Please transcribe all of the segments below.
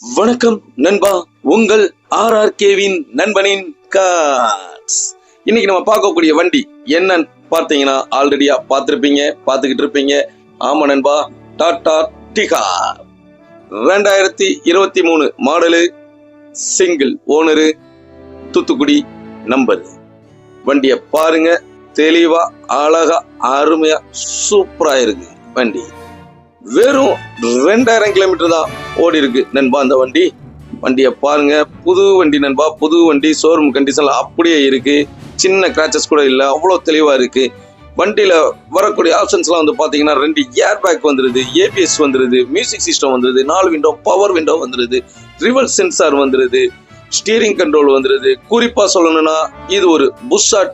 வணக்கம் நண்பா, உங்கள் RRKவின் நண்பனின் கார்ஸ். இன்னைக்கு நம்ம பார்க்கக்கூடிய வண்டி என்னன்னு பார்த்தீங்கன்னா ஆல்ரெடியா பார்த்துக்கிட்டு இருப்பீங்க. ஆமா நண்பா, Tata Tigor 2023 model, single owner, Thoothukudi number. வண்டியை பாருங்க, தெளிவா அழகா அருமையா சூப்பரா இருக்கு. வண்டி வெறும் 2000 கிலோமீட்டர் தான் ஓடி இருக்கு நண்பா. அந்த வண்டியை பாருங்க, புது வண்டி நண்பா, புது வண்டி, ஷோரூம் கண்டிஷன்ல அப்படியே இருக்கு. சின்ன கிராச்சஸ் கூட இல்லை, அவ்வளோ தெளிவா இருக்கு. வண்டியில வரக்கூடிய ஆப்ஷன்ஸ்லாம் வந்து பாத்தீங்கன்னா 2 ஏர் பேக் வந்துருது, ABS வந்துருது, மியூசிக் சிஸ்டம் வந்துருது, 4 விண்டோ பவர் விண்டோ வந்துருது, ரிவர்ஸ் சென்சார் வந்துருது, ஸ்டீரிங் கண்ட்ரோல் வந்துருது. குறிப்பா சொல்லணும்னா இது ஒரு புஷாட்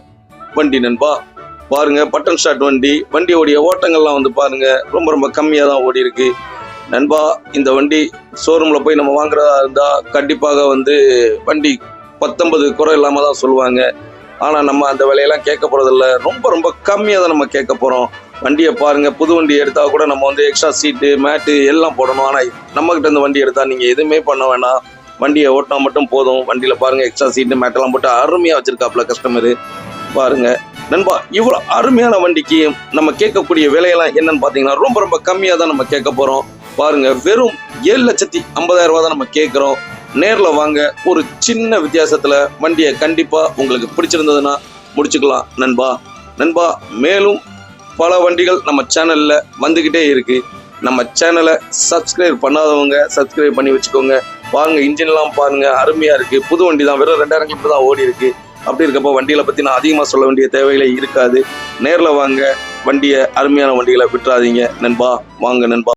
வண்டி நண்பா. பாருங்க, பட்டன் ஸ்டார்ட் வண்டியோடைய ஓட்டங்கள்லாம் வந்து பாருங்க ரொம்ப கம்மியா தான் ஓடி இருக்கு நண்பா. இந்த வண்டி ஷோரூம்ல போய் நம்ம வாங்குறதா இருந்தா கண்டிப்பாக வண்டி 19 குறை இல்லாம தான் சொல்லுவாங்க. ஆனா நம்ம அந்த விலையெல்லாம் கேட்க போறதில்ல, ரொம்ப கம்மியா தான் நம்ம கேட்க போறோம். வண்டியை பாருங்க, புது வண்டி எடுத்தா கூட நம்ம எக்ஸ்ட்ரா சீட்டு மேட்டு எல்லாம் போடணும். ஆனா நம்ம கிட்ட இந்த வண்டி எடுத்தா நீங்க எதுவுமே பண்ண வேணாம், வண்டியை ஓட்டினா மட்டும் போதும். வண்டியில பாருங்க, எக்ஸ்ட்ரா சீட்டு மேட்டெல்லாம் போட்டு அருமையா வச்சிருக்காப்ல கஸ்டமரு. பாருங்க நண்பா, இவ்வளவு அருமையான வண்டிக்கு நம்ம கேட்கக்கூடிய விலையெல்லாம் என்னன்னு பாத்தீங்கன்னா ரொம்ப கம்மியா தான் நம்ம கேட்க போறோம். பாருங்க, வெறும் 7,50,000 ரூபாய் தான் நம்ம கேட்கிறோம். நேர்ல வாங்க, ஒரு சின்ன வித்தியாசத்துல வண்டியை கண்டிப்பா உங்களுக்கு பிடிச்சிருந்ததுன்னா முடிச்சுக்கலாம் நண்பா. மேலும் பல வண்டிகள் நம்ம சேனல்ல வந்துகிட்டே இருக்கு. நம்ம சேனலை சப்ஸ்கிரைப் பண்ணாதவங்க சப்ஸ்கிரைப் பண்ணி வச்சுக்கோங்க. பாருங்க, இன்ஜின்லாம் பாருங்க அருமையா இருக்கு. புது வண்டி தான், வெறும் 2000 கிலோமீட்டர் தான் ஓடி இருக்கு. அப்படி இருக்கப்போ வண்டியில பத்தி நான் அதிகமா சொல்ல வேண்டிய தேவைகளே இருக்காது. நேர்ல வாங்க, அருமையான வண்டிகளை விட்டுறாதீங்க நண்பா. வாங்க நண்பா.